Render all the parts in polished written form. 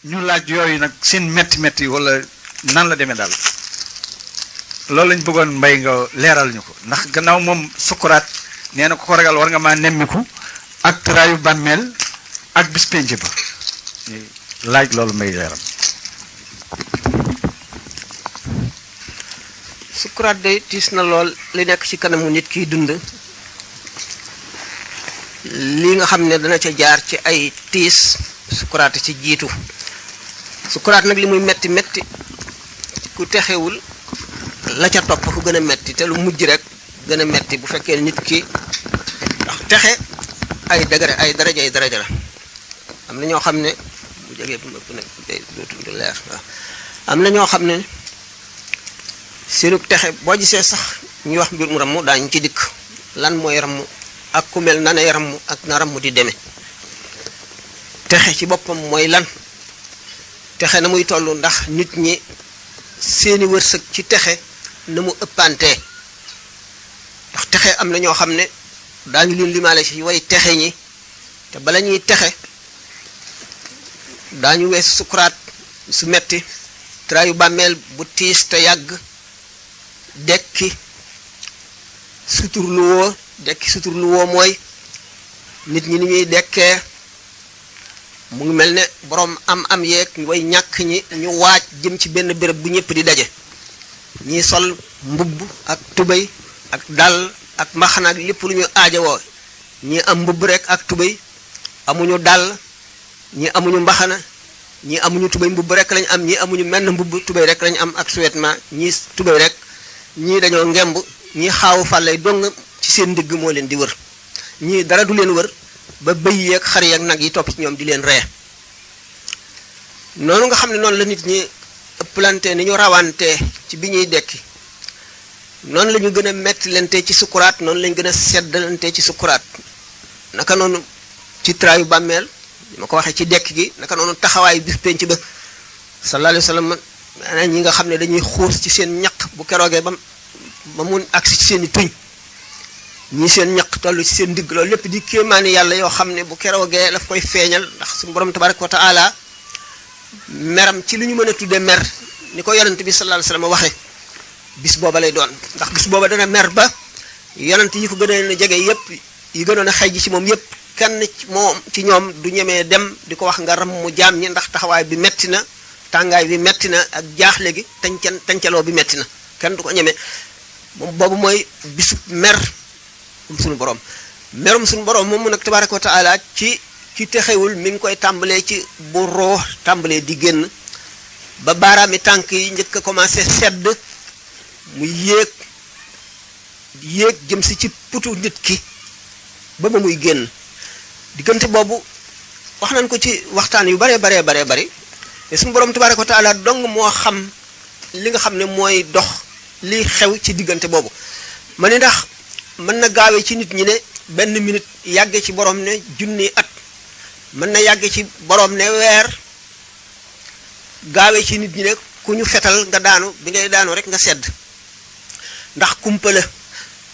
ñu laaj yooyu nag seen metti wala nan la demee daal loolu lañ bëggoon mbay nga leeral ñu ko ndax gannaaw moom sukuraat nee na ko ragal war nga maa nemmiku ak tëraayu bàmmeel ak bis penc ba laaj loolu mbay leeral. sukuraat day tiis na lool li nekk ci kanamu nit kiy dund li nga xam ne dana ca jaar ci ay tiis sukuraat ci jiitu sukuraat nag li muy metti metti ku texewul la ca topp ku gën a metti te lu mujj rek gën a metti bu fekkee nit ki ndax texe ay daraja la am na ñoo xam ne bu jegee bu ëpp nag day dootul leer waaw am na ñoo xam ne seenu texe boo gisee sax ñuy wax mbir mu ramm daañu ci dikk lan mooy ramm ak ku mel nanay ramm ak na ramm di demee texe ci boppam mooy lan texe na muy toll ndax nit ñi seeni wërsëg ci texe na mu ëppantee ndax texe am na ñoo xam ne daañu leen limaale ci way texe ñi te bala ñuy texe daañu wees sukuraat su metti traayu bàmmeel bu tiis te yàgg dekki suturluwoo mooy nit ñi ni ñuy dekkee mu ngi mel ne boroom am yeeg way ñàkk ñi ñu waaj jëm ci benn béréb bu ñëpp di daje ñi sol mbubb ak tubéy ak dal ak mbaxana ak lépp lu ñu aajowoo ñi am mbubb rek ak tubéy amuñu dal ñi amuñu mbaxana ñi amuñu tubéy mbubb rek lañ am ñi amuñu menn mbubb tubéy rek lañ am ak sous-vêtement ñi tubéy rek ñii dañoo ngemb ñi xaawu fàllay dong ci seen ndigg moo leen di wër ñii dara du leen wër ba bëy yeeg xar yeeg nag yi topp ci ñoom di leen ree noonu nga xam ne noonu la nit ñi ëpplante ni ñu rawante ci bi ñuy dekki noonu la ñu gën a mettilante ci sukuraat noonu lañu gën a seddalante ci sukuraat naka noonu ci traayu bàmmeel ma ko waxee ci dekk gi naka noonu taxawaayu bis penc ba sallallahu alayhi wa sallam maanaam ñi nga xam ne dañuy xuus ci seen ñaq bu keroogee ba mun agsi ci seen i tuñ ñii seen ñaq toll ci seen digg loolu lépp di kéemaani yàlla yoo xam ne bu keroogee daf koy feeñal ndax suñu borom tabaraka wa taala meram ci li ñu mën a tudde mer ni ko yonent bi sallallahu alayhi wa sallam waxe bis booba lay doon ndax bis booba dana mer ba yonent yi ko gënoon a jege yépp yi gënoon a xëy ji ci moom yépp kenn moom ci ñoom du ñemee dem di ko wax nga ram mu jaam ñi ndax taxawaay bi metti na tàngaay bi metti na ak jaaxle gi tancaloo bi metti na kenn du ko ñeme moom boobu mooy bisu mer suñu borom merum suñu borom moom mu nag tabaraka wa taala ci texewul mi ngi koy tàmbalee ci bu roo tàmbalee di génn ba baaraami tànk yi njëkk a commencé sedd mu yéeg jëm si ci putu nit ki ba ma muy génn diggante boobu wax nañ ko ci waxtaan yu bare bari te suñu borom tabaraka wa taala dong moo xam li nga xam ne mooy dox li xew ci diggante boobu ma ne ndax mën na gaawee ci nit ñi ne benn minute yàgge ci borom ne junni at mën na yàgge ci borom ne weer gaawee ci nit ñi ne ku ñu fetal nga daanu bi ngay daanu rek nga sedd ndax kumpa la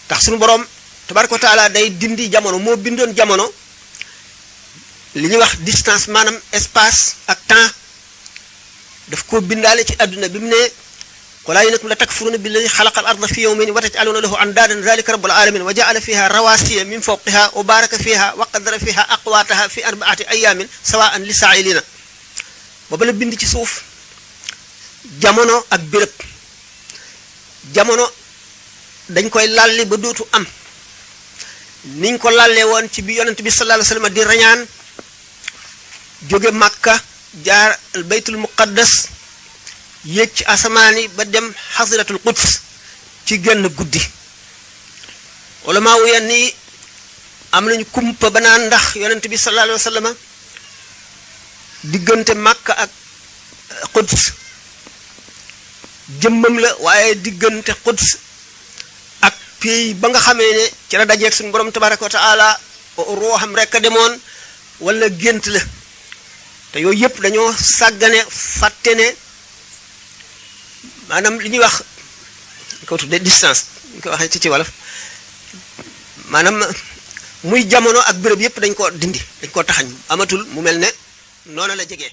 ndax suñu borom tabaraka wa taala day dindi jamono moo bindoon jamono li ñuy wax distance maanaam espace ak temps daf ko bindaale ci àdduna bi mu ne qulaa innakum la takfuruna billadi xalaqa al arda fi yawmayni wa taj'aluna lahu andaadan zalika rabbul alamin wa ja'ala fiha rawasiya min fawqiha wa baraka fiha wa qaddara fiha aqwataha fi arba'ati ayamin sawa'an lisa'ilina booba la bind ci suuf jamono ak béréb jamono dañ koy lalli ba dootu am niñ ko lallee woon ci bi yonent bi sallallahu alayhi wasallam di rañaan jóge Makka jaar al baytul muqaddas yéeg ci asamaani ba dem xasiratul quds ci genn guddi ulama wu yenn yi am nañu kumpa ba naan ndax yonent bi sallallahu alayhi wasallam diggante Makka ak quds jëmmam la waaye diggante quds ak pays ba nga xamee ne ci la dajeeg suñu borom tabaraka wa taala ruuxam rek a demoon wala gént la te yooyu yëpp dañoo sàggane fàtte ne maanaam li ñuy wax ñu ko tudde distance ñu ko waxee ci wolof maanaam muy jamono ak béréb yëpp dañ ko dindi dañ ko taxañ amatul mu mel ne noonu la jege.